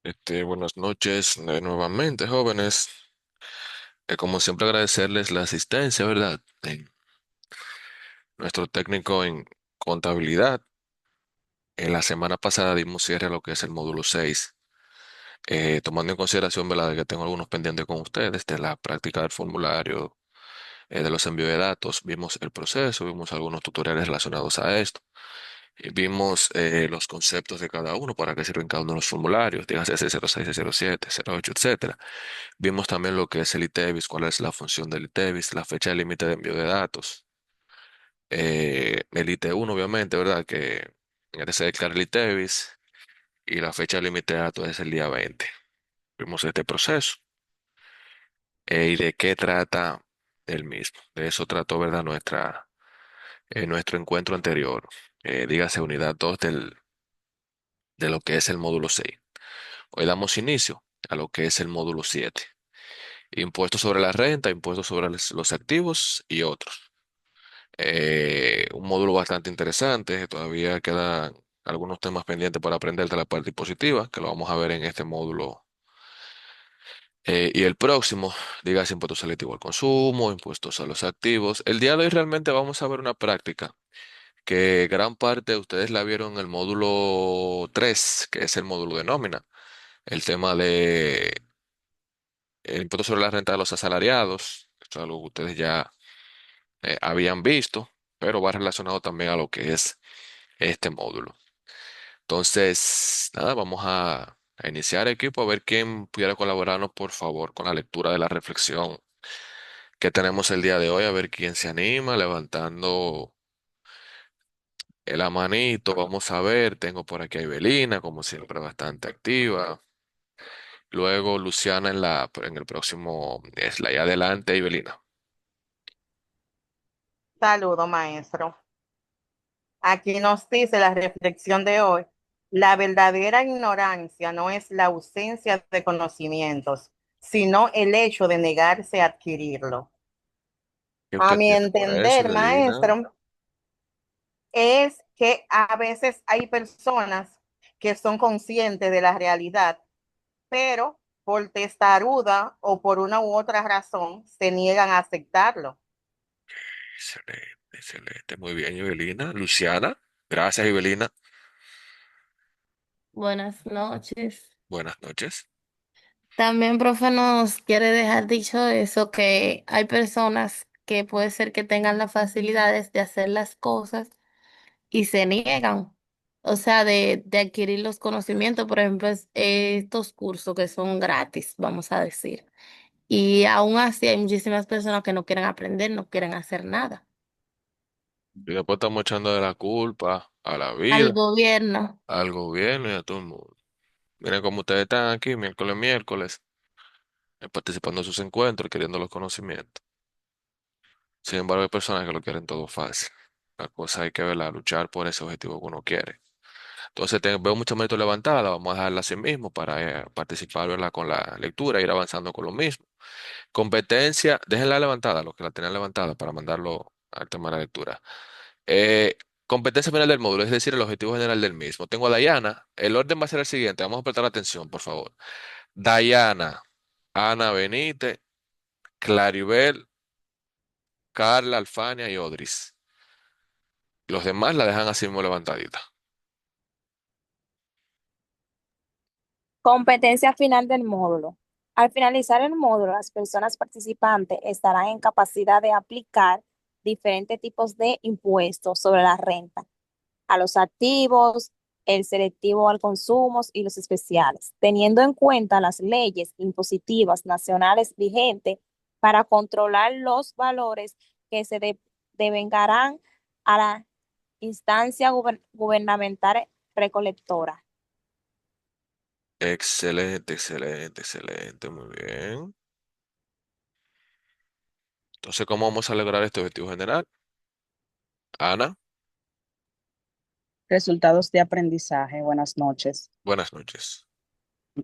Buenas noches nuevamente, jóvenes. Como siempre, agradecerles la asistencia, ¿verdad? Nuestro técnico en contabilidad. En la semana pasada dimos cierre a lo que es el módulo 6, tomando en consideración, ¿verdad?, de que tengo algunos pendientes con ustedes de la práctica del formulario, de los envíos de datos. Vimos el proceso, vimos algunos tutoriales relacionados a esto. Y vimos los conceptos de cada uno, para qué sirven cada uno de los formularios, dígase C06, C07, 08, etcétera. Vimos también lo que es el ITEVIS, cuál es la función del ITEVIS, la fecha límite de envío de datos. El IT1, obviamente, ¿verdad? Que se declara el ITEVIS y la fecha límite de datos es el día 20. Vimos este proceso y de qué trata el mismo. De eso trató, ¿verdad? Nuestro encuentro anterior. Dígase unidad 2 de lo que es el módulo 6. Hoy damos inicio a lo que es el módulo 7. Impuestos sobre la renta, impuestos sobre los activos y otros. Un módulo bastante interesante. Todavía quedan algunos temas pendientes para aprender de la parte impositiva, que lo vamos a ver en este módulo. Y el próximo, dígase impuestos selectivos al consumo, impuestos a los activos. El día de hoy realmente vamos a ver una práctica que gran parte de ustedes la vieron en el módulo 3, que es el módulo de nómina. El tema de el impuesto sobre la renta de los asalariados. Esto es algo que ustedes ya habían visto, pero va relacionado también a lo que es este módulo. Entonces, nada, vamos a iniciar, equipo, a ver quién pudiera colaborarnos, por favor, con la lectura de la reflexión que tenemos el día de hoy, a ver quién se anima, levantando la manito. Vamos a ver, tengo por aquí a Ibelina, como siempre, bastante activa. Luego Luciana en el próximo slide. Adelante, Ibelina. Saludo, maestro. Aquí nos dice la reflexión de hoy. La verdadera ignorancia no es la ausencia de conocimientos, sino el hecho de negarse a adquirirlo. ¿Qué A usted mi tiene por eso, entender, Ibelina? maestro, es que a veces hay personas que son conscientes de la realidad, pero por testaruda o por una u otra razón se niegan a aceptarlo. Excelente, excelente. Muy bien, Ibelina. Luciana. Gracias, Ibelina. Buenas noches. Buenas noches. También, profe, nos quiere dejar dicho eso, que hay personas que puede ser que tengan las facilidades de hacer las cosas y se niegan, o sea, de adquirir los conocimientos, por ejemplo, estos cursos que son gratis, vamos a decir. Y aún así hay muchísimas personas que no quieren aprender, no quieren hacer nada. Y después estamos echando de la culpa a la Al vida, gobierno. al gobierno y a todo el mundo. Miren cómo ustedes están aquí, miércoles, participando en sus encuentros, queriendo los conocimientos. Sin embargo, hay personas que lo quieren todo fácil. La cosa hay que verla, luchar por ese objetivo que uno quiere. Entonces, veo mucha mano levantada, vamos a dejarla así mismo para participar, ¿verdad?, con la lectura, ir avanzando con lo mismo. Competencia, déjenla levantada, los que la tenían levantada, para mandarlo al tema de la lectura. Eh, Competencia final del módulo, es decir, el objetivo general del mismo. Tengo a Dayana. El orden va a ser el siguiente. Vamos a prestar atención, por favor. Dayana, Ana Benítez, Claribel, Carla, Alfania y Odris. Los demás la dejan así mismo levantadita. Competencia final del módulo. Al finalizar el módulo, las personas participantes estarán en capacidad de aplicar diferentes tipos de impuestos sobre la renta a los activos, el selectivo al consumo y los especiales, teniendo en cuenta las leyes impositivas nacionales vigentes para controlar los valores que devengarán a la instancia gubernamental recolectora. Excelente, excelente, excelente. Muy bien. Entonces, ¿cómo vamos a lograr este objetivo general? Ana, Resultados de aprendizaje. Buenas noches. buenas noches.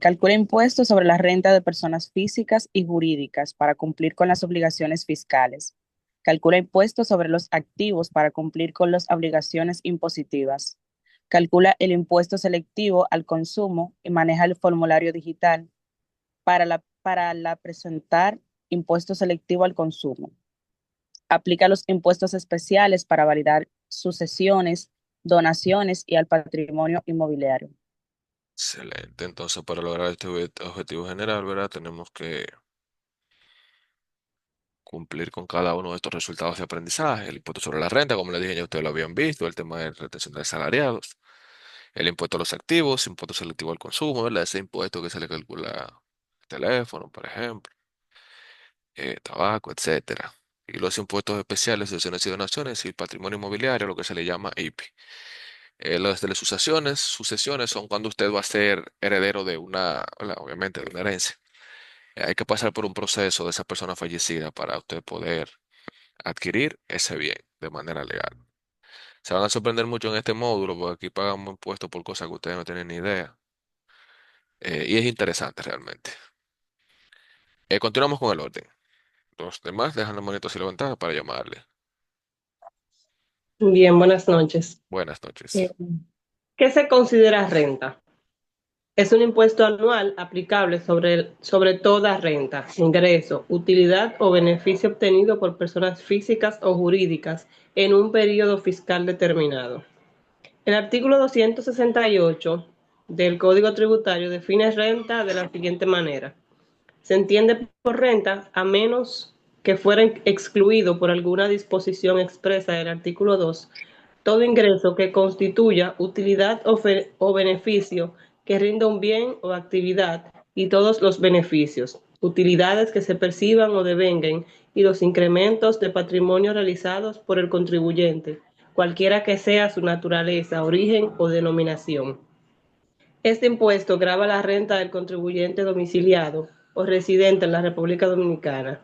Calcula impuestos sobre la renta de personas físicas y jurídicas para cumplir con las obligaciones fiscales. Calcula impuestos sobre los activos para cumplir con las obligaciones impositivas. calcula el impuesto selectivo al consumo y maneja el formulario digital para la presentar impuesto selectivo al consumo. Aplica los impuestos especiales para validar sucesiones, donaciones y al patrimonio inmobiliario. Excelente. Entonces, para lograr este objetivo general, ¿verdad? Tenemos que cumplir con cada uno de estos resultados de aprendizaje. El impuesto sobre la renta, como les dije, ya ustedes lo habían visto, el tema de retención de salariados, el impuesto a los activos, impuesto selectivo al consumo, ¿verdad? Ese impuesto que se le calcula al teléfono, por ejemplo, tabaco, etcétera. Y los impuestos especiales, sucesiones y donaciones y patrimonio inmobiliario, lo que se le llama IPI. Las de las sucesiones son cuando usted va a ser heredero de una, ¿verdad? Obviamente, de una herencia. Hay que pasar por un proceso de esa persona fallecida para usted poder adquirir ese bien de manera legal. Se van a sorprender mucho en este módulo porque aquí pagamos impuestos por cosas que ustedes no tienen ni idea. Y es interesante realmente. Continuamos con el orden. Los demás dejan la manito así levantada para llamarle. Bien, buenas noches. Buenas noches. Eh, ¿Qué se considera renta? Es un impuesto anual aplicable sobre toda renta, ingreso, utilidad o beneficio obtenido por personas físicas o jurídicas en un periodo fiscal determinado. El artículo 268 del Código Tributario define renta de la siguiente manera. Se entiende por renta a menos que fuera excluido por alguna disposición expresa del artículo 2 todo ingreso que constituya utilidad o beneficio que rinda un bien o actividad y todos los beneficios, utilidades que se perciban o devenguen y los incrementos de patrimonio realizados por el contribuyente, cualquiera que sea su naturaleza, origen o denominación. Este impuesto grava la renta del contribuyente domiciliado o residente en la República Dominicana.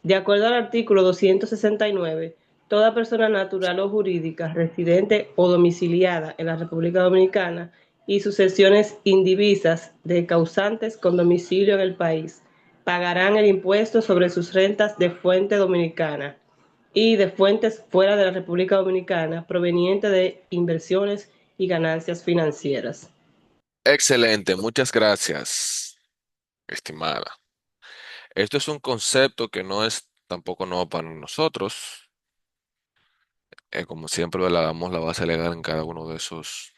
De acuerdo al artículo 269, toda persona natural o jurídica residente o domiciliada en la República Dominicana y sucesiones indivisas de causantes con domicilio en el país pagarán el impuesto sobre sus rentas de fuente dominicana y de fuentes fuera de la República Dominicana provenientes de inversiones y ganancias financieras. Excelente, muchas gracias, estimada. Esto es un concepto que no es tampoco nuevo para nosotros. Como siempre, le damos la base legal en cada uno de esos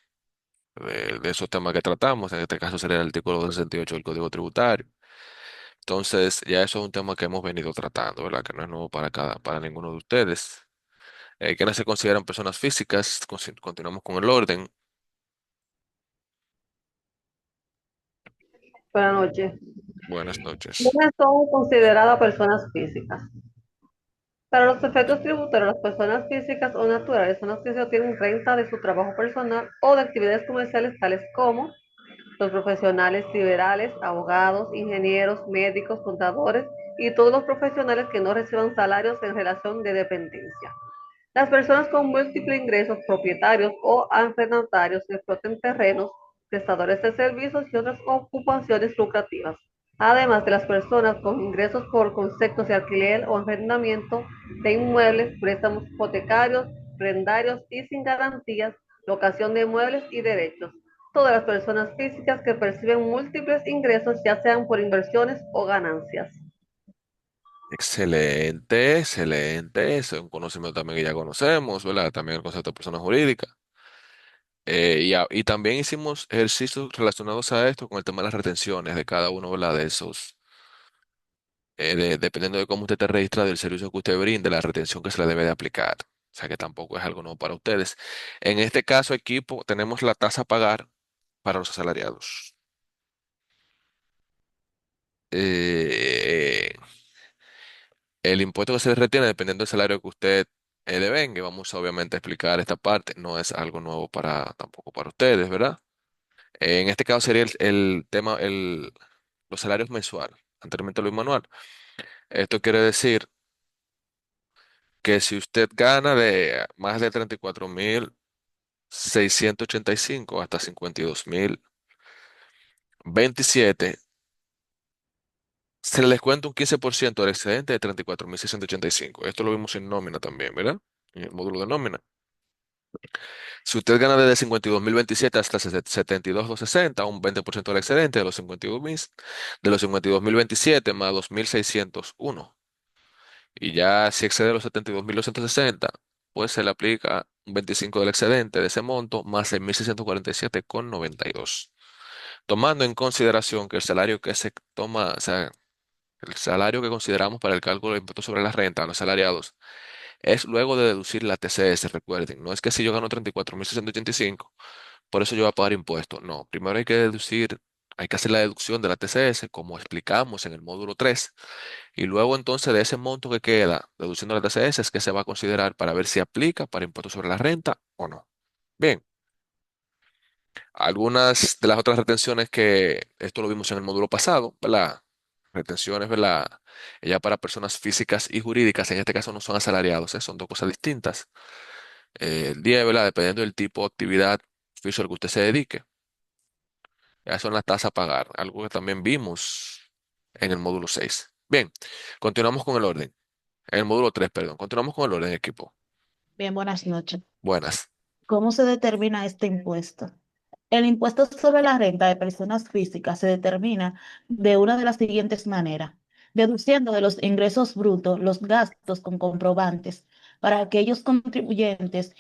temas que tratamos. En este caso sería el artículo 68 del Código Tributario. Entonces, ya eso es un tema que hemos venido tratando, ¿verdad? Que no es nuevo para ninguno de ustedes. ¿Quiénes se consideran personas físicas? Continuamos con el orden. Buenas noches. Buenas noches. ¿Quiénes son consideradas personas físicas? Para los efectos tributarios, las personas físicas o naturales son las que se obtienen renta de su trabajo personal o de actividades comerciales tales como los profesionales liberales, abogados, ingenieros, médicos, contadores y todos los profesionales que no reciban salarios en relación de dependencia. Las personas con múltiples ingresos, propietarios o arrendatarios que exploten terrenos, prestadores de servicios y otras ocupaciones lucrativas. Además de las personas con ingresos por conceptos de alquiler o arrendamiento de inmuebles, préstamos hipotecarios, prendarios y sin garantías, locación de inmuebles y derechos. Todas las personas físicas que perciben múltiples ingresos, ya sean por inversiones o ganancias. Excelente, excelente. Eso es un conocimiento también que ya conocemos, ¿verdad? También el concepto de persona jurídica. Y también hicimos ejercicios relacionados a esto con el tema de las retenciones de cada uno, ¿verdad? De esos, dependiendo de cómo usted te registra del servicio que usted brinde, la retención que se le debe de aplicar. O sea que tampoco es algo nuevo para ustedes. En este caso, equipo, tenemos la tasa a pagar para los asalariados. Eh, el impuesto que se retiene dependiendo del salario que usted devenga. Vamos a obviamente explicar esta parte. No es algo nuevo tampoco para ustedes, ¿verdad? En este caso sería el tema, los salarios mensuales. Anteriormente lo manual. Esto quiere decir que si usted gana de más de 34.685 hasta 52.027, se le descuenta un 15% del excedente de 34.685. Esto lo vimos en nómina también, ¿verdad? En el módulo de nómina. Si usted gana desde 52.027 hasta 72.260, un 20% del excedente de los 52.000, de los 52.027 más 2.601. Y ya si excede los 72.260, pues se le aplica un 25 del excedente de ese monto más 6.647,92. Tomando en consideración que el salario que se toma, o sea, el salario que consideramos para el cálculo del impuesto sobre la renta a los salariados es luego de deducir la TCS, recuerden. No es que si yo gano 34.685, por eso yo voy a pagar impuestos. No, primero hay que deducir, hay que hacer la deducción de la TCS, como explicamos en el módulo 3, y luego entonces de ese monto que queda, deduciendo la TCS, es que se va a considerar para ver si aplica para impuestos sobre la renta o no. Bien, algunas de las otras retenciones que esto lo vimos en el módulo pasado, ¿verdad? Retenciones, ¿verdad? Ya para personas físicas y jurídicas, en este caso no son asalariados, ¿eh? Son dos cosas distintas. El día, ¿verdad? Dependiendo del tipo de actividad, oficio al que usted se dedique. Ya son las tasas a pagar, algo que también vimos en el módulo 6. Bien, continuamos con el orden. En el módulo 3, perdón. Continuamos con el orden, equipo. Bien, buenas noches. Buenas. ¿Cómo se determina este impuesto? El impuesto sobre la renta de personas físicas se determina de una de las siguientes maneras: deduciendo de los ingresos brutos los gastos con comprobantes para aquellos contribuyentes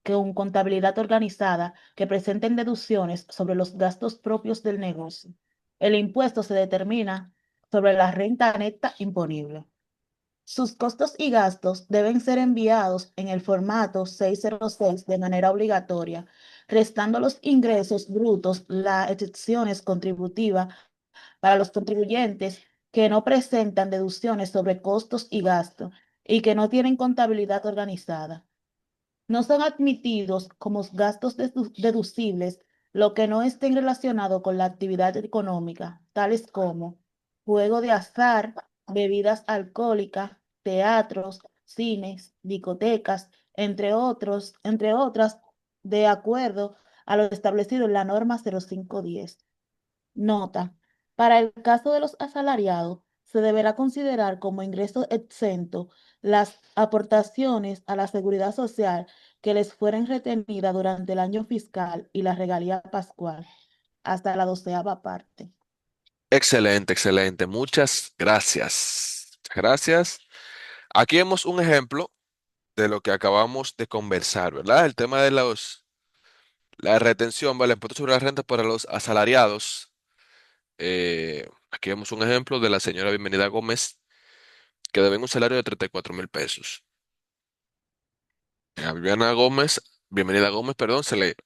con contabilidad organizada que presenten deducciones sobre los gastos propios del negocio. El impuesto se determina sobre la renta neta imponible. Sus costos y gastos deben ser enviados en el formato 606 de manera obligatoria, restando los ingresos brutos las excepciones contributivas para los contribuyentes que no presentan deducciones sobre costos y gastos y que no tienen contabilidad organizada. No son admitidos como gastos deducibles lo que no estén relacionados con la actividad económica, tales como juego de azar, bebidas alcohólicas, teatros, cines, discotecas, entre otras, de acuerdo a lo establecido en la norma 0510. Nota: para el caso de los asalariados, se deberá considerar como ingreso exento las aportaciones a la seguridad social que les fueren retenidas durante el año fiscal y la regalía pascual, hasta la 12ª parte. Excelente, excelente. Muchas gracias. Muchas gracias. Aquí vemos un ejemplo de lo que acabamos de conversar, ¿verdad? El tema de la retención, ¿vale? El impuesto sobre la renta para los asalariados. Aquí vemos un ejemplo de la señora Bienvenida Gómez, que debe un salario de 34.000 pesos. A Viviana Gómez, Bienvenida Gómez, perdón, se le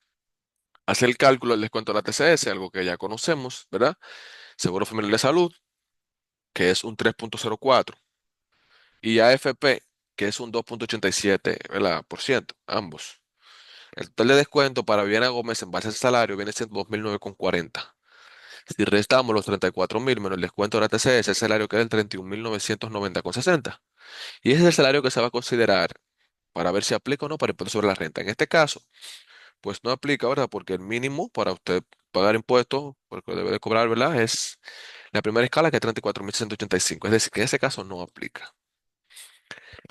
hace el cálculo del descuento de la TCS, algo que ya conocemos, ¿verdad? Seguro Familiar de Salud, que es un 3.04, y AFP, que es un 2.87, ¿verdad? Por ciento, ambos. El total de descuento para Viviana Gómez en base al salario viene siendo 2.009,40. Si restamos los 34.000 menos el descuento de la TCS, el salario queda en 31.990,60. Y ese es el salario que se va a considerar para ver si aplica o no para impuestos sobre la renta. En este caso, pues no aplica, ¿verdad? Porque el mínimo para usted pagar impuestos, porque debe de cobrar, ¿verdad? Es la primera escala, que es 34.185. Es decir, que en ese caso no aplica.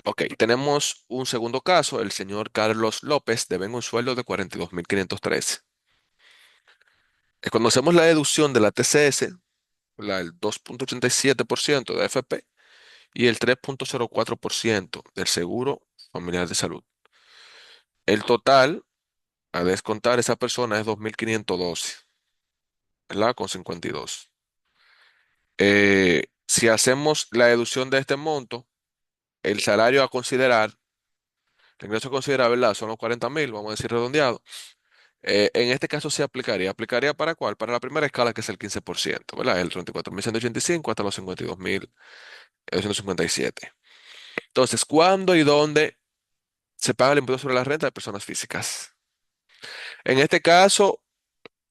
Ok, tenemos un segundo caso. El señor Carlos López debe un sueldo de 42.513. Cuando hacemos la deducción de la TCS, el 2.87% de AFP y el 3.04% del seguro familiar de salud. El total a descontar esa persona es 2.512, ¿verdad? Con 52. Si hacemos la deducción de este monto, el salario a considerar, el ingreso a considerar, ¿verdad? Son los 40.000, vamos a decir redondeado. En este caso se aplicaría. ¿Aplicaría para cuál? Para la primera escala, que es el 15%, ¿verdad? El 34.185 hasta los 52.257. Entonces, ¿cuándo y dónde se paga el impuesto sobre la renta de personas físicas? En este caso,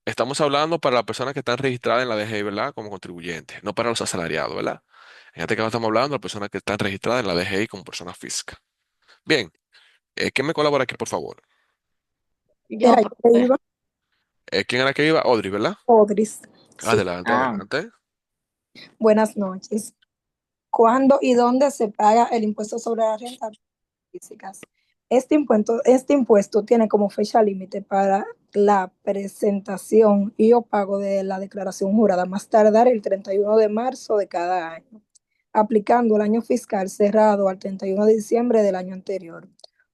estamos hablando para las personas que están registradas en la DGI, ¿verdad? Como contribuyentes, no para los asalariados, ¿verdad? En este caso estamos hablando de personas que están registradas en la DGI como personas físicas. Bien, ¿quién me colabora aquí, por favor? Yo, Era yo que profe. iba, ¿Quién era que iba? Audrey, ¿verdad? Odris. Sí. Adelante, Ah, adelante. Buenas noches. ¿Cuándo y dónde se paga el impuesto sobre la renta físicas? Este impuesto tiene como fecha límite para la presentación y o pago de la declaración jurada más tardar el 31 de marzo de cada año, aplicando el año fiscal cerrado al 31 de diciembre del año anterior.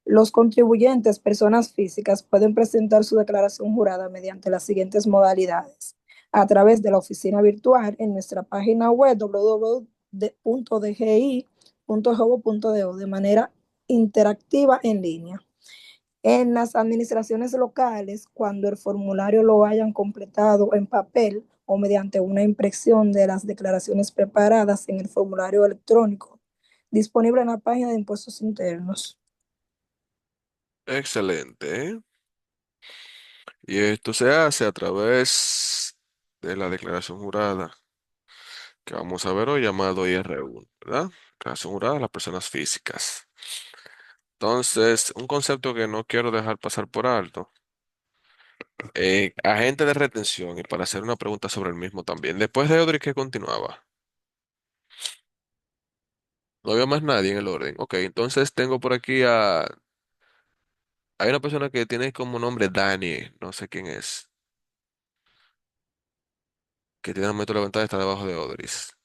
Los contribuyentes, personas físicas, pueden presentar su declaración jurada mediante las siguientes modalidades: a través de la oficina virtual en nuestra página web www.dgi.gov.do de manera interactiva en línea. En las administraciones locales, cuando el formulario lo hayan completado en papel o mediante una impresión de las declaraciones preparadas en el formulario electrónico disponible en la página de impuestos internos. Excelente, ¿eh? Y esto se hace a través de la declaración jurada que vamos a ver hoy, llamado IR1, ¿verdad? Declaración jurada de las personas físicas. Entonces, un concepto que no quiero dejar pasar por alto. Agente de retención, y para hacer una pregunta sobre el mismo también. Después de Audrey, ¿qué continuaba? No había más nadie en el orden. Ok, entonces tengo por aquí a... Hay una persona que tiene como nombre Dani, no sé quién es, que tiene la mano levantada, está debajo de Odris.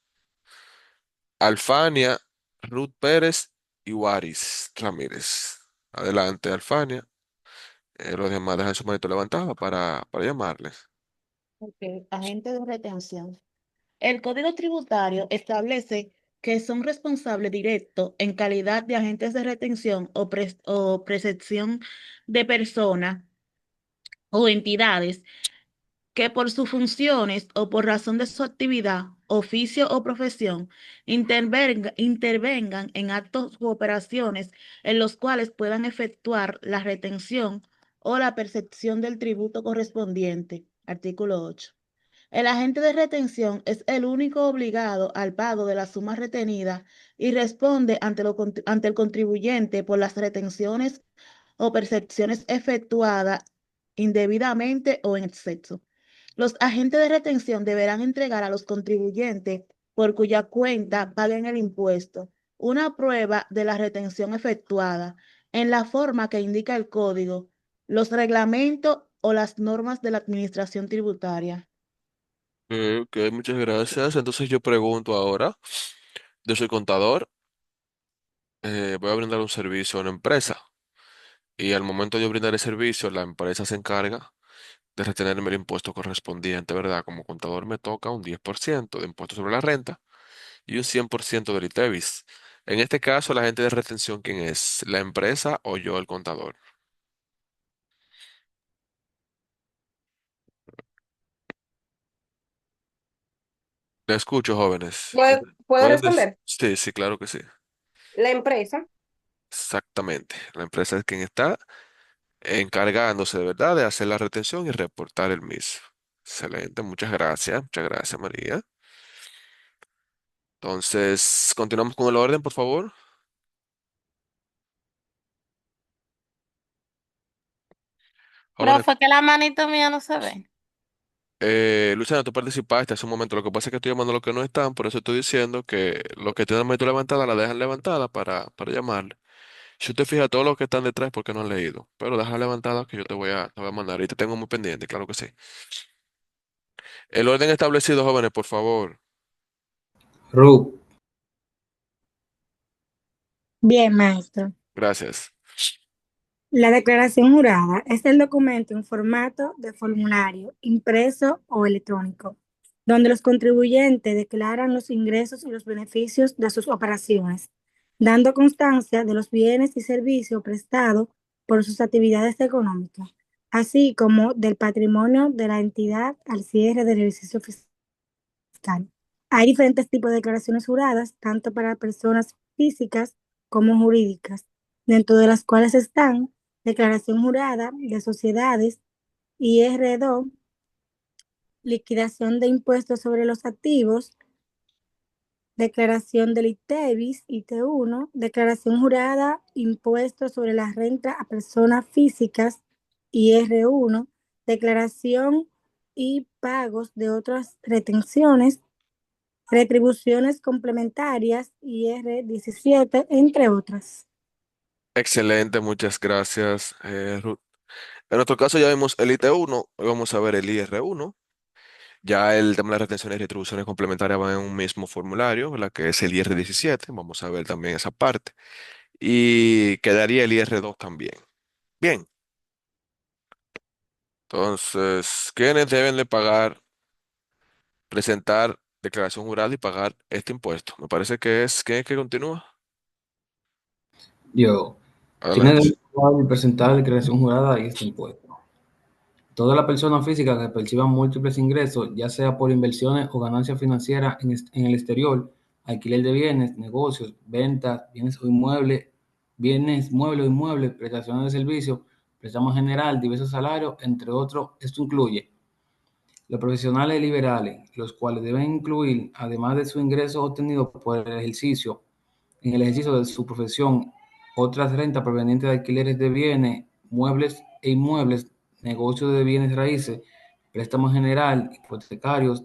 Alfania, Ruth Pérez y Waris Ramírez. Adelante, Alfania. Los demás dejan su manito levantada para llamarles. Ok, agente de retención. El Código Tributario establece que son responsables directos en calidad de agentes de retención o precepción de personas o entidades que por sus funciones o por razón de su actividad, oficio o profesión intervengan en actos u operaciones en los cuales puedan efectuar la retención o la percepción del tributo correspondiente. Artículo 8. El agente de retención es el único obligado al pago de la suma retenida y responde ante el contribuyente por las retenciones o percepciones efectuadas indebidamente o en exceso. Los agentes de retención deberán entregar a los contribuyentes por cuya cuenta paguen el impuesto una prueba de la retención efectuada en la forma que indica el código, los reglamentos o las normas de la administración tributaria. Ok, muchas gracias. Entonces yo pregunto ahora, yo soy contador, voy a brindar un servicio a una empresa y al momento de yo brindar el servicio, la empresa se encarga de retenerme el impuesto correspondiente, ¿verdad? Como contador me toca un 10% de impuesto sobre la renta y un 100% del ITEVIS. En este caso, la gente de retención, ¿quién es? ¿La empresa o yo, el contador? Le escucho, jóvenes. ¿Puedo ¿Pueden responder? Sí, sí, claro que sí. La empresa. Exactamente. La empresa es quien está encargándose de verdad de hacer la retención y reportar el mismo. Excelente, muchas gracias, María. Entonces, continuamos con el orden, por favor. Jóvenes, Profe, que la manito mía no se ve. Luciana, tú participaste hace un momento. Lo que pasa es que estoy llamando a los que no están, por eso estoy diciendo que los que tienen la manito levantada la dejan levantada para llamarle. Si usted fija, todos los que están detrás porque no han leído, pero déjala levantada que yo te voy a mandar y te tengo muy pendiente, claro que sí. El orden establecido, jóvenes, por favor. Ruth, Bien, maestro. Gracias. La declaración jurada es el documento en formato de formulario, impreso o electrónico, donde los contribuyentes declaran los ingresos y los beneficios de sus operaciones, dando constancia de los bienes y servicios prestados por sus actividades económicas, así como del patrimonio de la entidad al cierre del ejercicio fiscal. Hay diferentes tipos de declaraciones juradas, tanto para personas físicas como jurídicas, dentro de las cuales están declaración jurada de sociedades, IR2, liquidación de impuestos sobre los activos, declaración del ITEVIS, IT1, declaración jurada, impuestos sobre la renta a personas físicas, IR1, declaración y pagos de otras retenciones, retribuciones complementarias, IR17, entre otras. Excelente, muchas gracias, Ruth. En nuestro caso ya vimos el IT1, hoy vamos a ver el IR1. Ya el tema de las retenciones y retribuciones complementarias va en un mismo formulario, ¿verdad? Que es el IR17. Vamos a ver también esa parte. Y quedaría el IR2 también. Bien, entonces, ¿quiénes deben de pagar, presentar declaración jurada y pagar este impuesto? Me parece que es, ¿quién es que continúa? Yo, tiene Adelante. de presentar declaración jurada y este impuesto. Toda la persona física que perciba múltiples ingresos, ya sea por inversiones o ganancias financieras en el exterior, alquiler de bienes, negocios, ventas, bienes o inmuebles, bienes, muebles o inmuebles, prestaciones de servicios, préstamo general, diversos salarios, entre otros, esto incluye los profesionales liberales, los cuales deben incluir, además de sus ingresos obtenidos por el ejercicio, en el ejercicio de su profesión, otras rentas provenientes de alquileres de bienes, muebles e inmuebles, negocios de bienes raíces, préstamos general, hipotecarios,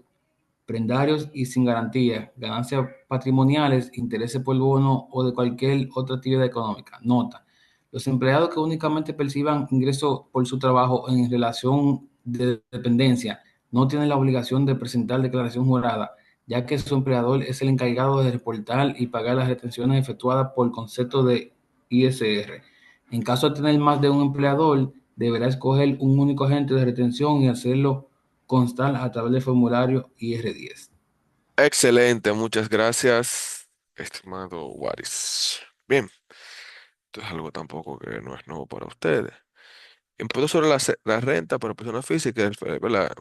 prendarios y sin garantía, ganancias patrimoniales, intereses por bono o de cualquier otra actividad económica. Nota: los empleados que únicamente perciban ingresos por su trabajo en relación de dependencia no tienen la obligación de presentar declaración jurada, ya que su empleador es el encargado de reportar y pagar las retenciones efectuadas por concepto de ISR. En caso de tener más de un empleador, deberá escoger un único agente de retención y hacerlo constar a través del formulario IR10. Excelente, muchas gracias, estimado Waris. Bien, esto es algo tampoco que no es nuevo para ustedes. Impuesto sobre la renta para personas físicas, ¿verdad?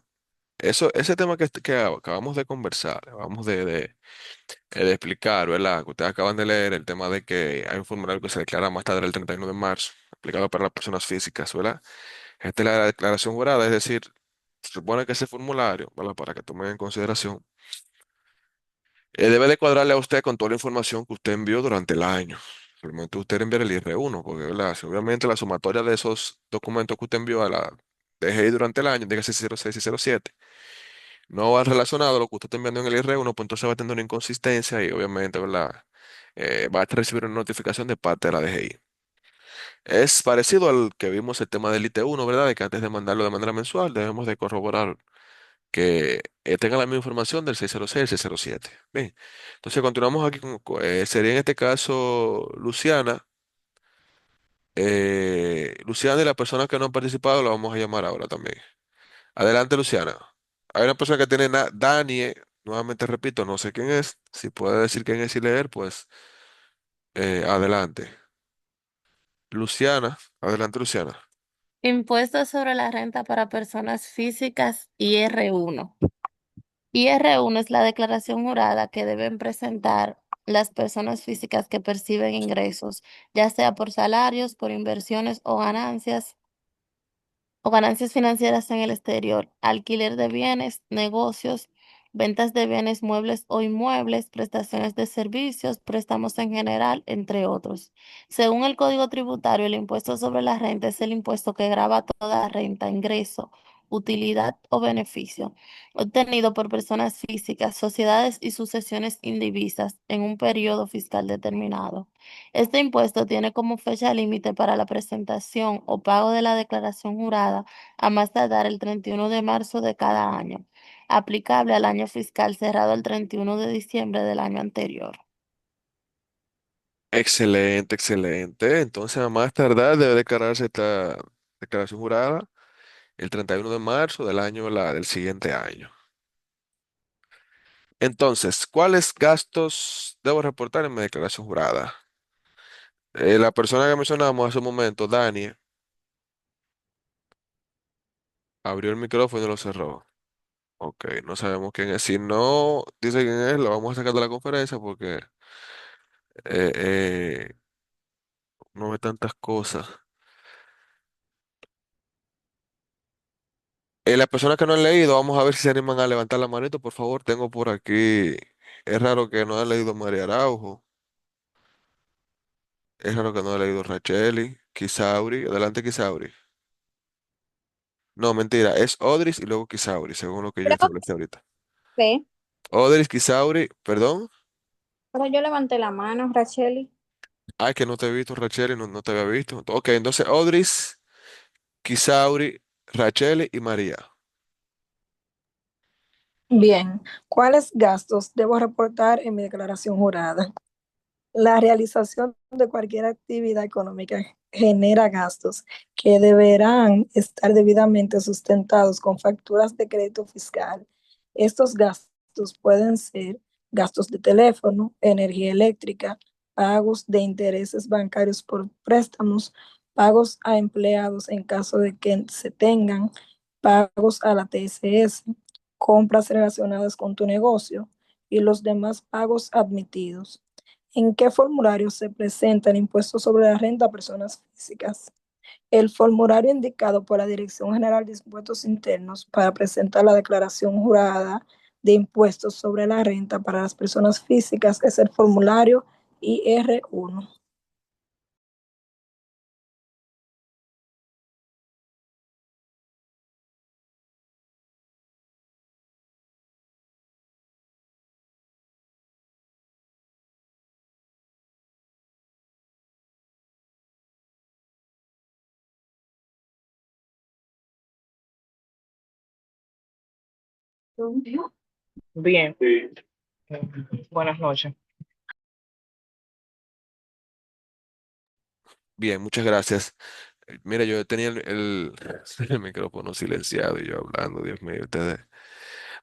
Eso, ese tema que acabamos de conversar, acabamos de explicar, ¿verdad? Que ustedes acaban de leer, el tema de que hay un formulario que se declara más tarde el 31 de marzo, aplicado para las personas físicas, ¿verdad? Esta es la declaración jurada, es decir, se supone que ese formulario, ¿verdad? Para que tomen en consideración, debe de cuadrarle a usted con toda la información que usted envió durante el año. Al momento de usted enviar el IR1, porque, ¿verdad? Si obviamente la sumatoria de esos documentos que usted envió a la DGI durante el año, dígase 06 y 07, no va relacionado a lo que usted está enviando en el IR1, pues entonces va a tener una inconsistencia y obviamente, ¿verdad? Va a recibir una notificación de parte de la DGI. Es parecido al que vimos el tema del IT1, ¿verdad? De que antes de mandarlo de manera mensual debemos de corroborar que tenga la misma información del 606 y el 607. Bien, entonces continuamos aquí sería en este caso Luciana. Luciana y la persona que no han participado la vamos a llamar ahora también. Adelante, Luciana. Hay una persona que tiene Danie, nuevamente repito, no sé quién es. Si puede decir quién es y leer, pues adelante. Luciana, adelante, Luciana. Impuestos sobre la renta para personas físicas, IR1. IR1 es la declaración jurada que deben presentar las personas físicas que perciben ingresos, ya sea por salarios, por inversiones o ganancias financieras en el exterior, alquiler de bienes, negocios, ventas de bienes muebles o inmuebles, prestaciones de servicios, préstamos en general, entre otros. Según el Código Tributario, el impuesto sobre la renta es el impuesto que grava toda renta, ingreso, utilidad o beneficio obtenido por personas físicas, sociedades y sucesiones indivisas en un periodo fiscal determinado. Este impuesto tiene como fecha límite para la presentación o pago de la declaración jurada a más tardar el 31 de marzo de cada año, aplicable al año fiscal cerrado el 31 de diciembre del año anterior. Excelente, excelente. Entonces, a más tardar debe declararse esta declaración jurada el 31 de marzo del año, del siguiente año. Entonces, ¿cuáles gastos debo reportar en mi declaración jurada? La persona que mencionamos hace un momento, Dani, abrió el micrófono y lo cerró. Ok, no sabemos quién es. Si no dice quién es, lo vamos a sacar de la conferencia porque eh, eh, no ve tantas cosas. Las personas que no han leído, vamos a ver si se animan a levantar la manito, por favor. Tengo por aquí. Es raro que no haya leído María Araujo. Es raro que no haya leído Racheli, Kisauri. Adelante, Kisauri. No, mentira. Es Odris y luego Kisauri, según lo que yo Creo establecí ahorita. que sí, Odris, Kisauri, perdón. pero yo levanté la mano, Racheli. Ay, que no te he visto, Rachel, y no te había visto. Ok, entonces Odris, Kisauri, Rachel y María. Bien, ¿cuáles gastos debo reportar en mi declaración jurada? La realización de cualquier actividad económica genera gastos que deberán estar debidamente sustentados con facturas de crédito fiscal. Estos gastos pueden ser gastos de teléfono, energía eléctrica, pagos de intereses bancarios por préstamos, pagos a empleados en caso de que se tengan, pagos a la TSS, compras relacionadas con tu negocio y los demás pagos admitidos. ¿En qué formulario se presenta el impuesto sobre la renta a personas físicas? El formulario indicado por la Dirección General de Impuestos Internos para presentar la declaración jurada de impuestos sobre la renta para las personas físicas es el formulario IR1. Bien, buenas noches. Bien, muchas gracias. Mira, yo tenía el micrófono silenciado y yo hablando, Dios mío, ustedes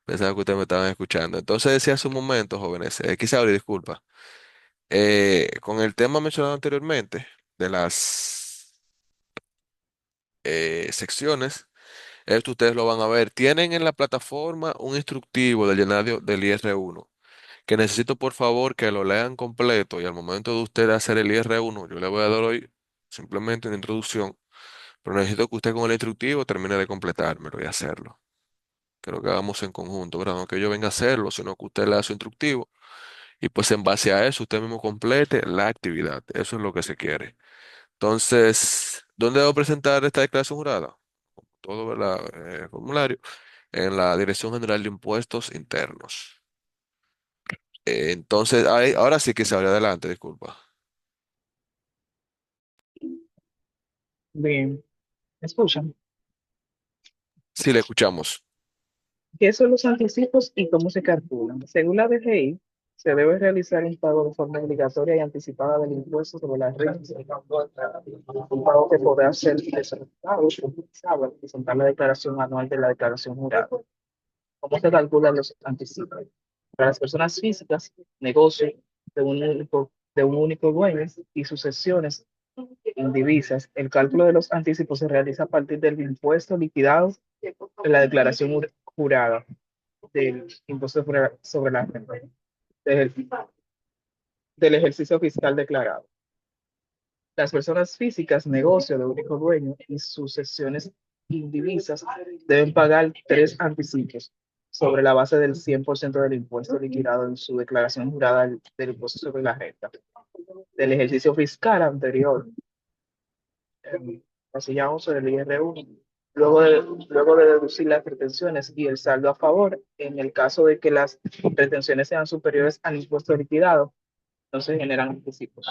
pensaba que ustedes me estaban escuchando. Entonces decía hace un momento, jóvenes, Kisauri, disculpa, con el tema mencionado anteriormente de las secciones, esto ustedes lo van a ver. Tienen en la plataforma un instructivo del llenario del IR1 que necesito por favor que lo lean completo y al momento de usted hacer el IR1, yo le voy a dar hoy simplemente una introducción, pero necesito que usted con el instructivo termine de completármelo y hacerlo. Creo que hagamos en conjunto, ¿verdad? No que yo venga a hacerlo, sino que usted lea su instructivo y pues en base a eso usted mismo complete la actividad. Eso es lo que se quiere. Entonces, ¿dónde debo presentar esta declaración jurada? Todo, ¿verdad? Formulario. En la Dirección General de Impuestos Internos. Entonces, ahora sí que se abre adelante, disculpa. Bien, ¿me escuchan? Sí, le escuchamos. ¿Qué son los anticipos y cómo se calculan? Según la DGI, se debe realizar un pago de forma obligatoria y anticipada del impuesto sobre la renta, un pago que podrá ser descontado utilizado al presentar la declaración anual de la declaración jurada. ¿Cómo se calculan los anticipos? Para las personas físicas, negocios de un único dueño y sucesiones indivisas, el cálculo de los anticipos se realiza a partir del impuesto liquidado en la declaración jurada del impuesto sobre la renta del, del ejercicio fiscal declarado. Las personas físicas, negocio de único dueño y sucesiones indivisas deben pagar 3 anticipos sobre la base del 100% del impuesto liquidado en su declaración jurada del impuesto sobre la renta del ejercicio fiscal anterior, así llamamos sobre el IR1, luego de deducir las retenciones y el saldo a favor, en el caso de que las retenciones sean superiores al impuesto liquidado, no se generan anticipos.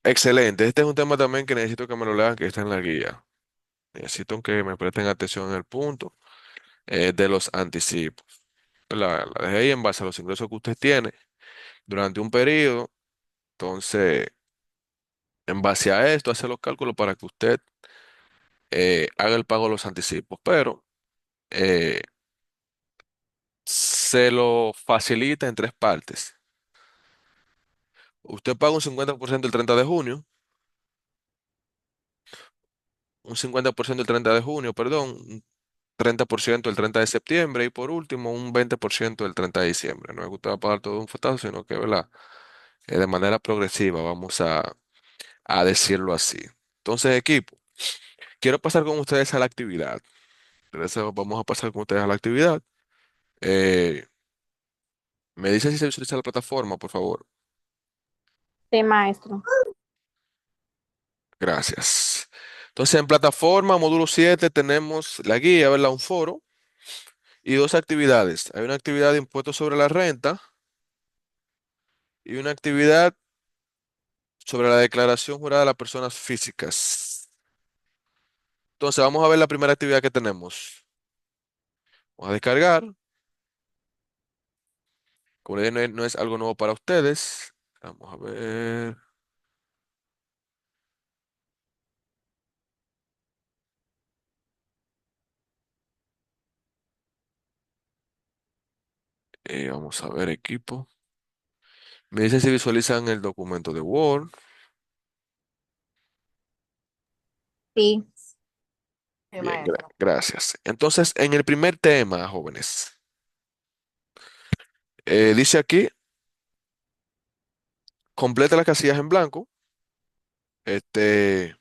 Excelente. Este es un tema también que necesito que me lo lean, que está en la guía. Necesito que me presten atención en el punto de los anticipos. La dejé ahí en base a los ingresos que usted tiene durante un periodo. Entonces, en base a esto, hace los cálculos para que usted haga el pago de los anticipos. Pero eh, se lo facilita en tres partes. Usted paga un 50% el 30 de junio, un 50% el 30 de junio, perdón, un 30% el 30 de septiembre y por último un 20% el 30 de diciembre. No es que usted va a pagar todo de un fuetazo, sino que, ¿verdad? De manera progresiva, vamos a decirlo así. Entonces, equipo, quiero pasar con ustedes a la actividad. Entonces, vamos a pasar con ustedes a la actividad. Eh, Me dicen si se visualiza la plataforma, por favor. Sí, maestro. Gracias. Entonces, en plataforma, módulo 7, tenemos la guía, ¿verdad? Un foro y dos actividades. Hay una actividad de impuestos sobre la renta y una actividad sobre la declaración jurada de las personas físicas. Entonces, vamos a ver la primera actividad que tenemos. Vamos a descargar. Como le dije, no es algo nuevo para ustedes. Vamos a ver. Vamos a ver equipo. Me dice si visualizan el documento de Word. Sí. Sí, Bien, maestro. gracias. Entonces, en el primer tema, jóvenes, dice aquí, completa las casillas en blanco. Este,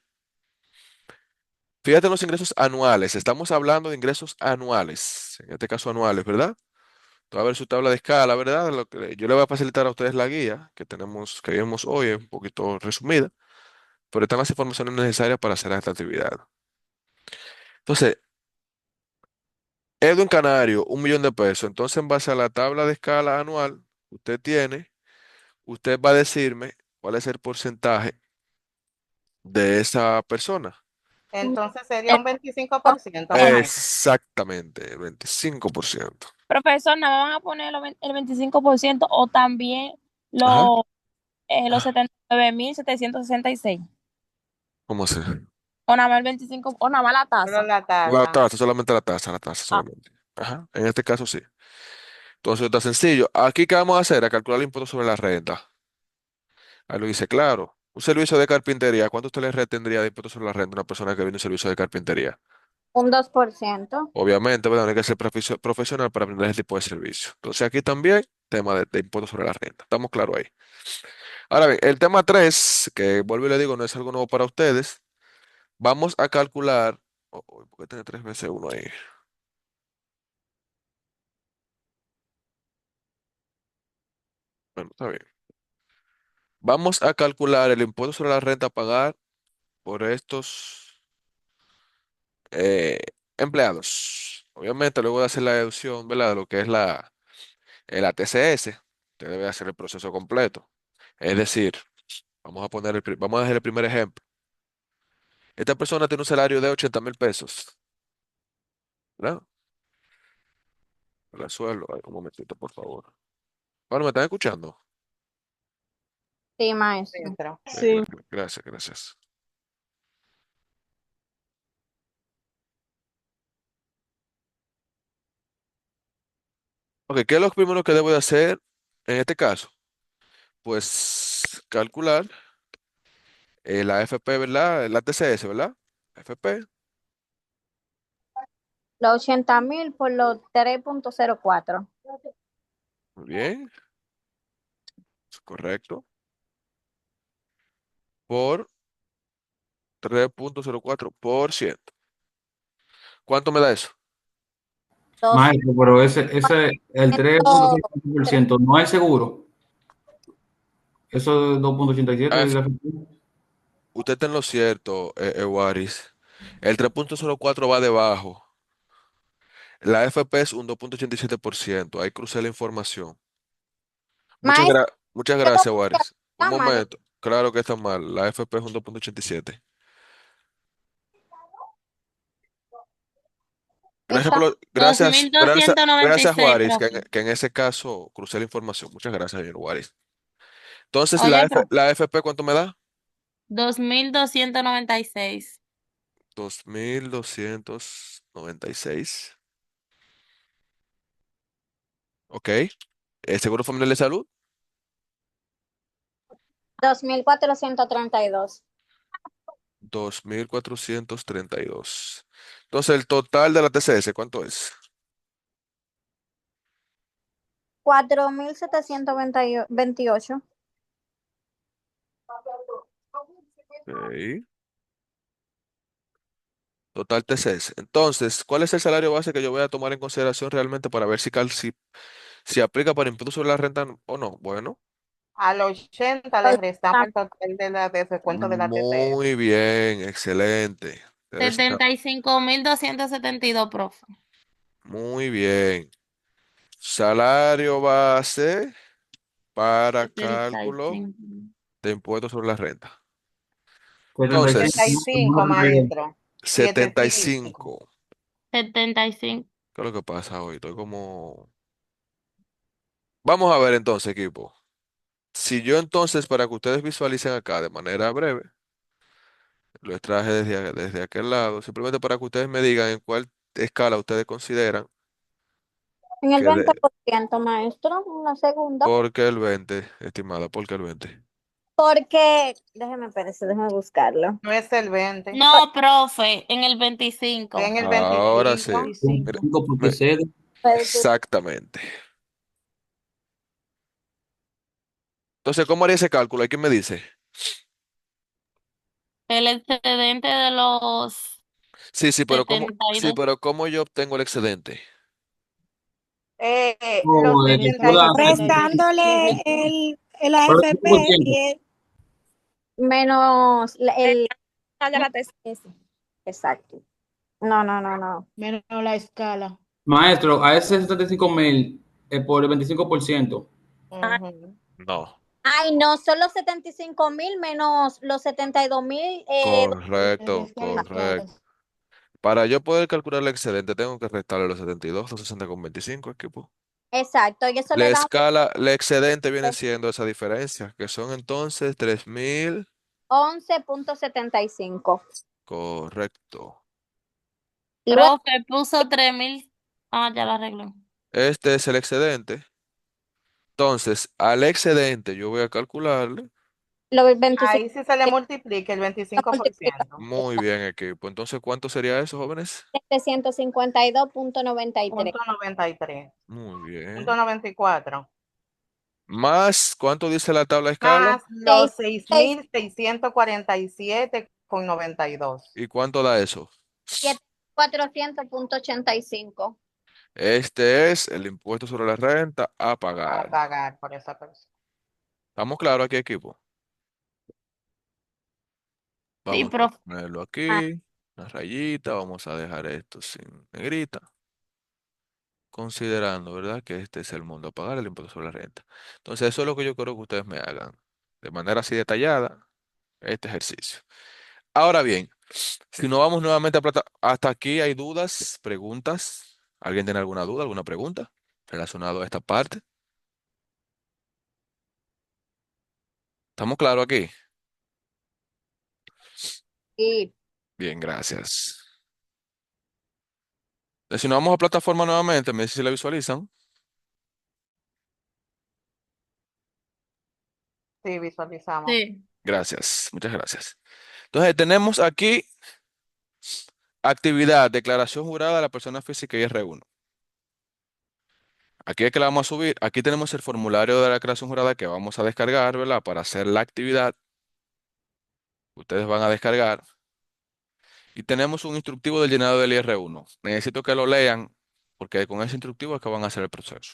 fíjate en los ingresos anuales. Estamos hablando de ingresos anuales. En este caso, anuales, ¿verdad? Tú vas a ver su tabla de escala, ¿verdad? Yo le voy a facilitar a ustedes la guía que vimos hoy, es un poquito resumida, pero están las informaciones necesarias para hacer esta actividad. Entonces, Edwin Canario, 1 millón de pesos. Entonces, en base a la tabla de escala anual, usted tiene, usted va a decirme cuál es el porcentaje de esa persona. Entonces sería un 25%, maestro. Exactamente, el 25%. Profesor, ¿no van a poner el 25% o también Ajá. los 79.766? ¿Cómo así? O nada más el 25, o nada más la Solo tasa. la La tasa. tasa, solamente la tasa Ah, solamente. Ajá. En este caso sí. Entonces está sencillo. Aquí, ¿qué vamos a hacer? A calcular el impuesto sobre la renta. Ahí lo dice claro. Un servicio de carpintería, ¿cuánto usted le retendría de impuesto sobre la renta a una persona que viene un servicio de carpintería? un 2%. Obviamente, ¿verdad? No hay que ser profesional para aprender ese tipo de servicio. Entonces aquí también, tema de impuesto sobre la renta. Estamos claros ahí. Ahora bien, el tema 3, que vuelvo y le digo, no es algo nuevo para ustedes. Vamos a calcular. ¿Por qué tiene 3 veces 1 ahí? Bueno, está bien. Vamos a calcular el impuesto sobre la renta a pagar por estos eh, empleados. Obviamente, luego de hacer la deducción, ¿verdad? De lo que es la TCS, usted debe hacer el proceso completo. Es decir, vamos a hacer el primer ejemplo. Esta persona tiene un salario de 80.000 pesos, ¿verdad? La sueldo. Ay, un momentito, por favor. Bueno, ¿me están escuchando? Sí, maestro. Maestro. Sí. Gracias, gracias. Ok, ¿qué es lo primero que debo de hacer en este caso? Pues calcular la FP, ¿verdad? La TCS, ¿verdad? FP, Los 80.000 por los 3.04. muy bien, es correcto. Por 3,04%. ¿Cuánto me da eso? Maestro, pero el 3,5% no es seguro. Eso es 2,87 Ah, de la FP. usted está en lo cierto, Waris. El 3,04 va debajo. La FP es un 2,87%. Ahí crucé la información. Maestro, Muchas ¿qué gracias, Waris. Un está mal? momento. Claro que está mal. La FP es un 2,87. Gracias Está, Dos gracias, mil doscientos noventa y gracias, seis, Juárez, profe. que en ese caso crucé la información. Muchas gracias, señor Juárez. Entonces, Oye, profe, la FP, ¿cuánto me da? 2296. 2,296. Ok. Seguro Familiar de Salud, 2.432. 2,432. Entonces, el total de la TCS, ¿cuánto es? 4.728. Ok. Total TCS. Entonces, ¿cuál es el salario base que yo voy a tomar en consideración realmente para ver si aplica para impuesto sobre la renta o no? Bueno. Al 80 le restamos el total de la de descuento de la TCR. Muy bien, excelente. Ustedes están 75.272, profe. muy bien. Salario base para cálculo 75. de impuestos sobre la renta. 75. Entonces, 75, maestro. 75. 75. 75. ¿Qué es lo que pasa hoy? Estoy como... Vamos a ver entonces, equipo. Si yo entonces, para que ustedes visualicen acá de manera breve, lo extraje desde aquel lado, simplemente para que ustedes me digan en cuál escala ustedes consideran En el que veinte de... por ciento, maestro, una segunda. ¿Por qué el 20, estimada? ¿Por qué el 20? Porque, déjeme buscarlo. No es el 20. No, profe, en el 25. En el Ahora sí. 25. Mira, 25 porque me- cede. exactamente. Entonces, ¿cómo haría ese cálculo? ¿Hay quién me dice? El excedente de los Sí, sí, pero sí, 72. pero ¿cómo yo obtengo el excedente? Los O el setenta y toda, dos Restándole el AFP 5%. y el Menos el de la TCS. Exacto. No, no, no, no. Menos la escala. Maestro, a ese 75.000 por el 25%. Ujú. No. Ay, no, son los 75.000 menos los 72.000. De Correcto, escala y correcto. escalas. Para yo poder calcular el excedente, tengo que restarle los 72, los 60,25, equipo. Exacto, y eso La le da escala, el excedente viene siendo esa diferencia, que son entonces 3,000. 11.75. Correcto. Luego, Profe, puso 3.000. Ah, ya la arregló. Este es el excedente. Entonces, al excedente yo voy a calcularle. los 25 Ahí sí se le multiplica el lo veinticinco por multiplica. ciento. Muy bien, equipo. Entonces, ¿cuánto sería eso, jóvenes? 752.93. Punto 93. Muy Punto bien. 94. Más, ¿cuánto dice la tabla de escala? Más Seis, los seis seis, mil seiscientos cuarenta y siete con 92. ¿Y cuánto da eso? 400.85. Este es el impuesto sobre la renta a A pagar. pagar por esa persona. ¿Estamos claros aquí, equipo? Sí, Vamos a profe. ponerlo Ah, aquí, una rayita, vamos a dejar esto sin negrita, considerando, ¿verdad? Que este es el mundo a pagar el impuesto sobre la renta. Entonces, eso es lo que yo quiero que ustedes me hagan de manera así detallada, este ejercicio. Ahora bien, si nos vamos nuevamente a plata, hasta aquí hay dudas, preguntas. ¿Alguien tiene alguna duda, alguna pregunta relacionado a esta parte? ¿Estamos claros aquí? y Bien, gracias. Si nos vamos a plataforma nuevamente, me dice si la visualizan. Sí, visualizamos. Sí. Gracias, muchas gracias. Entonces, tenemos aquí actividad, declaración jurada de la persona física y R1. Aquí es que la vamos a subir. Aquí tenemos el formulario de la declaración jurada que vamos a descargar, ¿verdad? Para hacer la actividad. Ustedes van a descargar. Y tenemos un instructivo del llenado del IR1. Necesito que lo lean porque con ese instructivo es que van a hacer el proceso.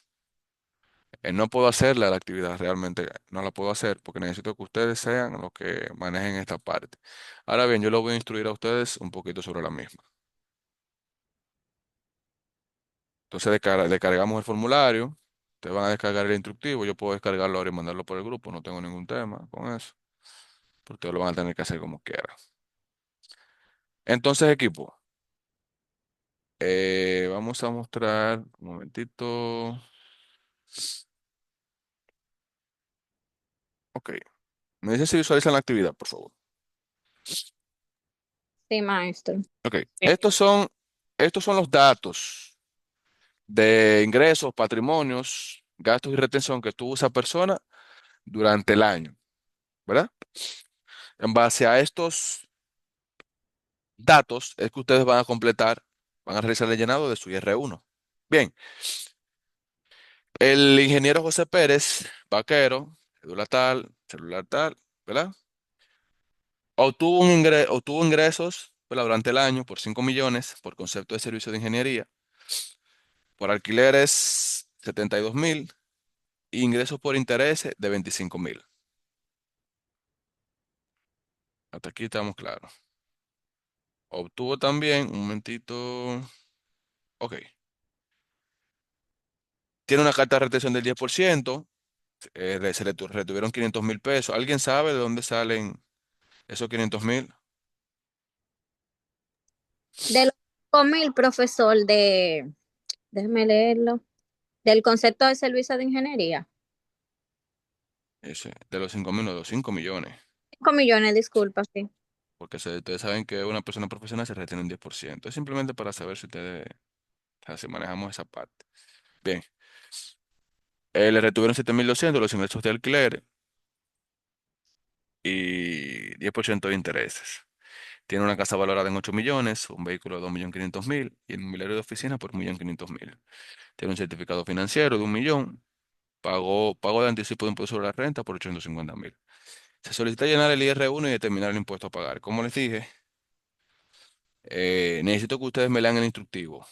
No puedo hacerle la actividad, realmente no la puedo hacer porque necesito que ustedes sean los que manejen esta parte. Ahora bien, yo lo voy a instruir a ustedes un poquito sobre la misma. Entonces descargamos el formulario, ustedes van a descargar el instructivo, yo puedo descargarlo ahora y mandarlo por el grupo, no tengo ningún tema con eso, pero ustedes lo van a tener que hacer como quieran. Entonces, equipo, vamos a mostrar, un momentito, ok, me dicen si visualizan la actividad, por favor. sí, maestro. Ok, estos son los datos de ingresos, patrimonios, gastos y retención que tuvo esa persona durante el año, ¿verdad? En base a estos datos es que ustedes van a completar, van a realizar el llenado de su IR1. Bien, el ingeniero José Pérez, vaquero, cédula tal, celular tal, ¿verdad? Obtuvo ingresos, ¿verdad? Durante el año por 5 millones por concepto de servicio de ingeniería, por alquileres 72,000, ingresos por intereses de 25,000. Hasta aquí estamos claros. Obtuvo también, un momentito, ok. Tiene una carta de retención del 10%, se le retuvieron 500,000 pesos. ¿Alguien sabe de dónde salen esos 500,000? De los 5.000, profesor, déjeme leerlo, del concepto de servicio de ingeniería. De los 5,000, no, de los 5 millones. 5 millones, disculpa, sí. Porque ustedes saben que una persona profesional se retiene un 10%. Es simplemente para saber si ustedes, o sea, si manejamos esa parte. Bien. Le retuvieron 7,200 los ingresos de alquiler y 10% de intereses. Tiene una casa valorada en 8 millones, un vehículo de 2,500,000 y un mobiliario de oficina por 1,500,000. Tiene un certificado financiero de 1 millón. Pago de anticipo de impuesto sobre la renta por 850,000. Se solicita llenar el IR1 y determinar el impuesto a pagar. Como les dije, necesito que ustedes me lean el instructivo.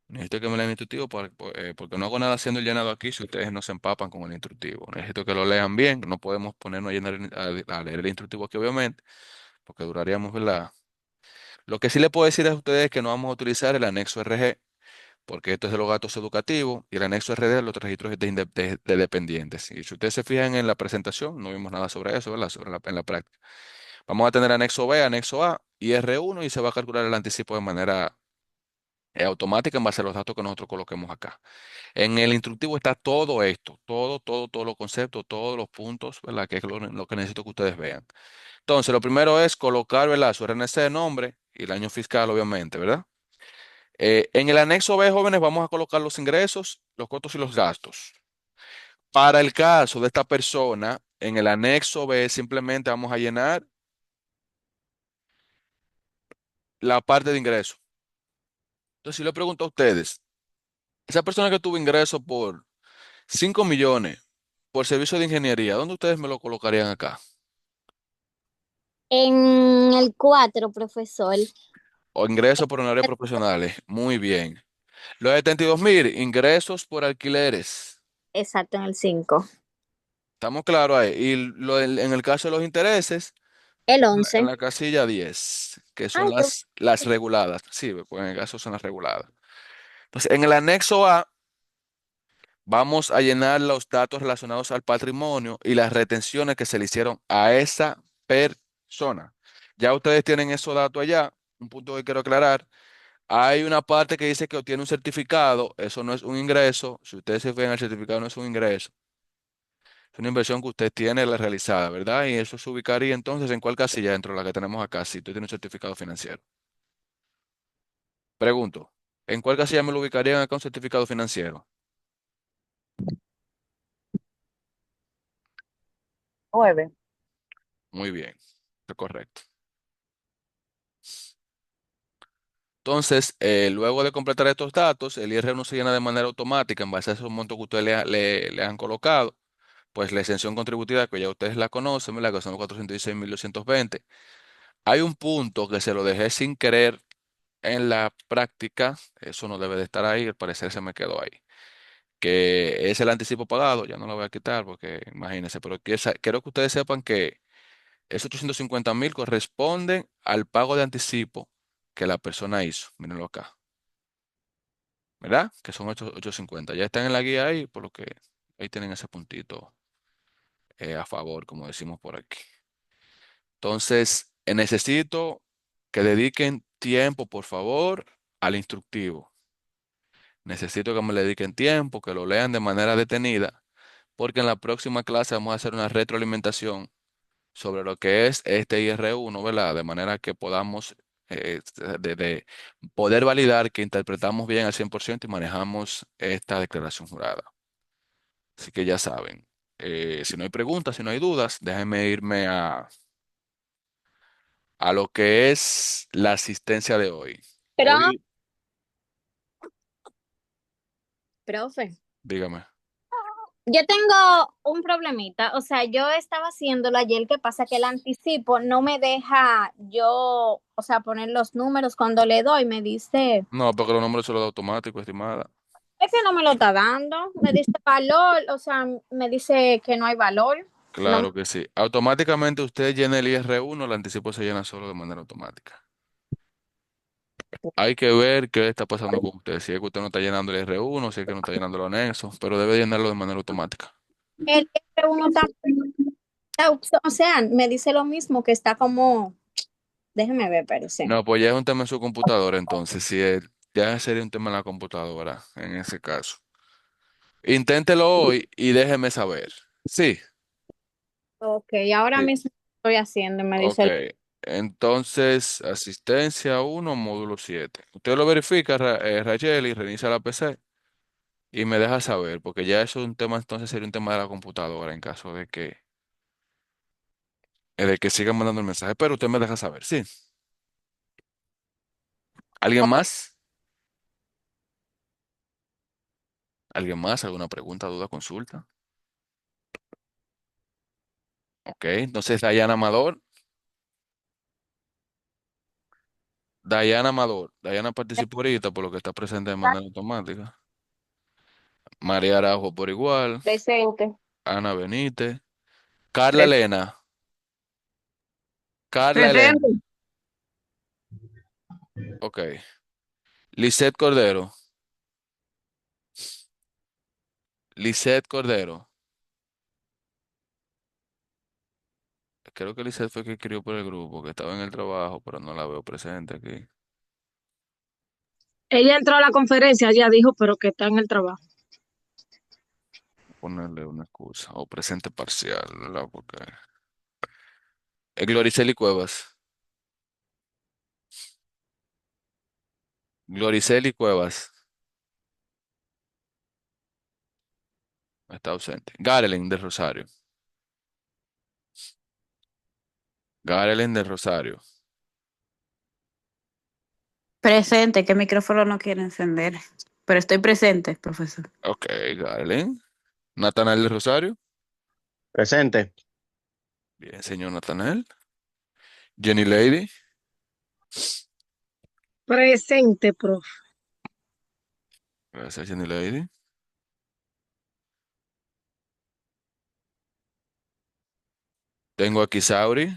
Necesito que me lean el instructivo porque no hago nada haciendo el llenado aquí si ustedes no se empapan con el instructivo. Necesito que lo lean bien. No podemos ponernos a, a leer el instructivo aquí, obviamente, porque duraríamos, ¿verdad? Lo que sí le puedo decir a ustedes es que no vamos a utilizar el anexo RG, porque esto es de los gastos educativos y el anexo RD de los registros de dependientes. Y si ustedes se fijan en la presentación, no vimos nada sobre eso, ¿verdad? En la práctica. Vamos a tener anexo B, anexo A y R1 y se va a calcular el anticipo de manera automática en base a los datos que nosotros coloquemos acá. En el instructivo está todo esto, todos los conceptos, todos los puntos, ¿verdad? Que es lo que necesito que ustedes vean. Entonces, lo primero es colocar, ¿verdad? Su RNC de nombre y el año fiscal, obviamente, ¿verdad? En el anexo B, jóvenes, vamos a colocar los ingresos, los costos y los gastos. Para el caso de esta persona, en el anexo B simplemente vamos a llenar la parte de ingresos. Entonces, si le pregunto a ustedes, esa persona que tuvo ingresos por 5 millones por servicio de ingeniería, ¿dónde ustedes me lo colocarían acá? En el 4, profesor. O ingresos por honorarios profesionales. Muy bien. Los 72,000, ingresos por alquileres. Exacto, en el 5. Estamos claros ahí. Y en el caso de los intereses, El en 11. la casilla 10, que son Ay, qué las reguladas. Sí, pues en el caso son las reguladas. Entonces, en el anexo A, vamos a llenar los datos relacionados al patrimonio y las retenciones que se le hicieron a esa persona. Ya ustedes tienen esos datos allá. Un punto que quiero aclarar. Hay una parte que dice que obtiene un certificado. Eso no es un ingreso. Si ustedes se fijan, el certificado no es un ingreso. Es una inversión que usted tiene realizada, ¿verdad? Y eso se ubicaría entonces en cuál casilla dentro de la que tenemos acá, si usted tiene un certificado financiero. Pregunto, ¿en cuál casilla me lo ubicarían acá un certificado financiero? 9. Muy bien, es correcto. Entonces, luego de completar estos datos, el IR1 se llena de manera automática en base a esos montos que ustedes le han colocado. Pues la exención contributiva, que ya ustedes la conocen, ¿verdad? Que son los 416,220. Hay un punto que se lo dejé sin querer en la práctica, eso no debe de estar ahí, al parecer se me quedó ahí, que es el anticipo pagado, ya no lo voy a quitar porque imagínense, pero quiero que ustedes sepan que esos 850,000 corresponden al pago de anticipo que la persona hizo, mírenlo acá, ¿verdad? Que son 850, ya están en la guía ahí, por lo que ahí tienen ese puntito a favor, como decimos por aquí. Entonces, necesito que dediquen tiempo, por favor, al instructivo. Necesito que me le dediquen tiempo, que lo lean de manera detenida, porque en la próxima clase vamos a hacer una retroalimentación sobre lo que es este IR1, ¿verdad? De manera que podamos de poder validar que interpretamos bien al 100% y manejamos esta declaración jurada. Así que ya saben, si no hay preguntas, si no hay dudas, déjenme irme a lo que es la asistencia de hoy. Pero, Hoy, profe, dígame. yo tengo un problemita. O sea, yo estaba haciéndolo ayer, que pasa que el anticipo no me deja yo, o sea, poner los números cuando le doy, me dice, No, porque los números se los da automático, estimada. Es que no me lo está dando. Me dice valor, o sea, me dice que no hay valor. No, Claro que sí. Automáticamente usted llena el IR1, el anticipo se llena solo de manera automática. Hay que ver qué está pasando con usted. Si es que usted no está llenando el IR1, si es que no está llenando los anexos, pero debe llenarlo de manera automática. el F1 también, o sea, me dice lo mismo que está como, déjeme ver, parece. No, pues ya es un tema en su computadora, entonces, ya sería un tema en la computadora, en ese caso. Inténtelo hoy y déjeme saber. Sí, Ok, ahora sí. mismo estoy haciendo, me Ok. dice, Entonces, asistencia 1, módulo 7. Usted lo verifica, Rachel, y reinicia la PC y me deja saber, porque ya eso es un tema, entonces sería un tema de la computadora en caso de que sigan mandando el mensaje, pero usted me deja saber, sí. ¿Alguien más? ¿Alguien más? ¿Alguna pregunta, duda, consulta? Ok, entonces Dayana Amador. Dayana Amador. Dayana participó ahorita por lo que está presente de manera automática. María Araujo por igual. Presente. Ana Benítez. Carla Pre- Elena. Carla Elena. Presente. Ok. Lisette Cordero. Lisette Cordero. Creo que Lisette fue que escribió por el grupo, que estaba en el trabajo, pero no la veo presente aquí. Ella entró a la conferencia, ya dijo, pero que está en el trabajo. Ponerle una excusa. O presente parcial, ¿verdad? Porque. Gloriceli Cuevas. Gloriceli Cuevas. Está ausente. Garelin de Rosario. Garelin de Rosario. Presente, que el micrófono no quiere encender. Pero estoy presente, profesor. Ok, Garelin. Natanael de Rosario. Presente. Bien, señor Natanael. Jenny Lady. Presente, profe. Gracias, Jenny Lady. Tengo aquí Sauri.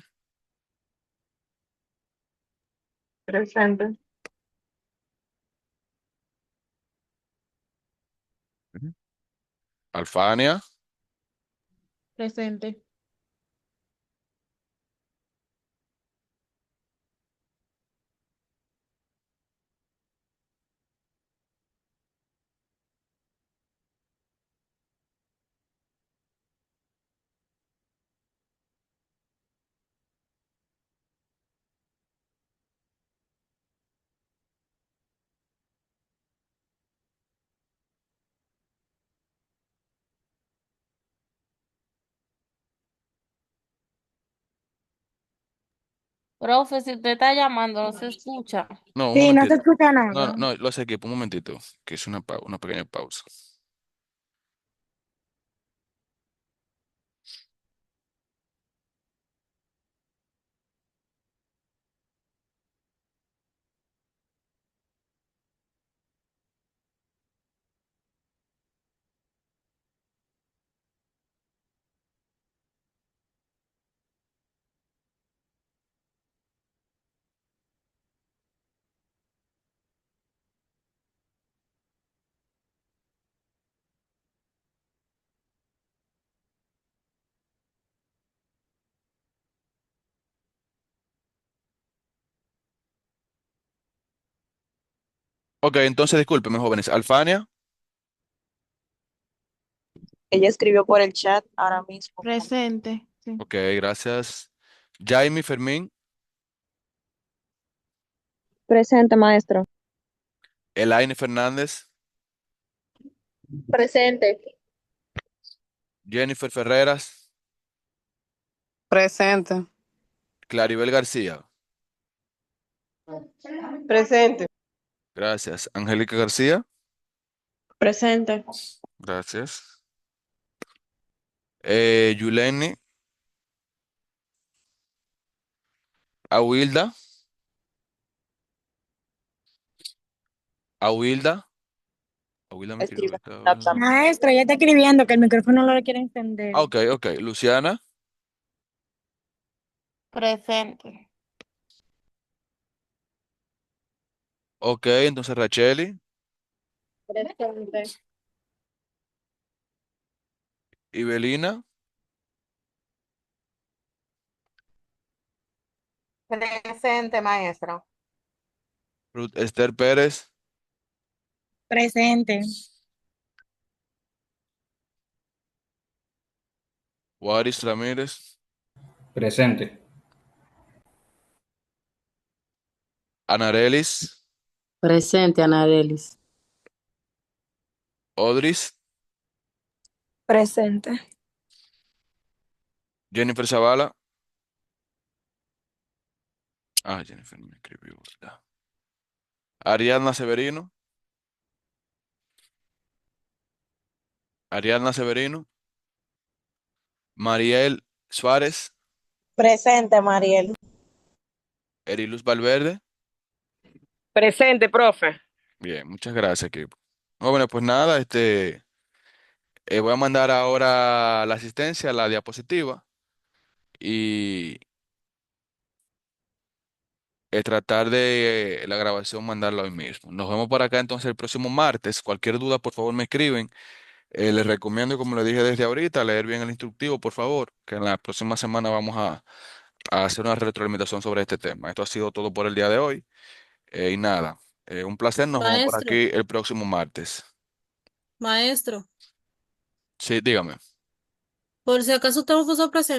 Presente. Ujú. Alfania. Presente. Profe, si usted está llamando, no se escucha. No, un Sí, no se momentito. escucha No, no, nada. no, lo sé, equipo, un momentito, que es una pequeña pausa. Ok, entonces discúlpeme, jóvenes. Alfania. Ella escribió por el chat ahora mismo. Presente. Sí. Ok, gracias. Jaime Fermín. Presente, maestro. Elaine Fernández. Presente. Jennifer Ferreras. Presente. Claribel García. Presente. Gracias. Angélica García. Presente. Gracias. Yuleni. Awilda. Awilda. Aguila me escribió Escribe esta hora. exactamente. Maestro, ya está escribiendo que el micrófono no lo quiere encender. Ah, ok, ok. Luciana, Presente. ok. Entonces Racheli, Presente. Ibelina, Presente, maestro. Ruth Esther Pérez, Presente. Waris Ramírez, Presente. Anarelis, Presente, Anarelis. Odris, Presente. Jennifer Zavala. Ah, Jennifer me escribió, ¿verdad? Ariadna Severino, Ariadna Severino, Mariel Suárez, Presente, Mariel. Eriluz Valverde. Presente, profe. Bien, muchas gracias, equipo. Bueno, pues nada, voy a mandar ahora la asistencia, la diapositiva, y tratar de la grabación mandarla hoy mismo. Nos vemos por acá entonces el próximo martes. Cualquier duda, por favor, me escriben. Les recomiendo, como le dije desde ahorita, leer bien el instructivo, por favor, que en la próxima semana vamos a hacer una retroalimentación sobre este tema. Esto ha sido todo por el día de hoy. Y nada, un placer. Nos vemos por Maestro, aquí el próximo martes. maestro, Sí, dígame. por si acaso tengo que usar presente.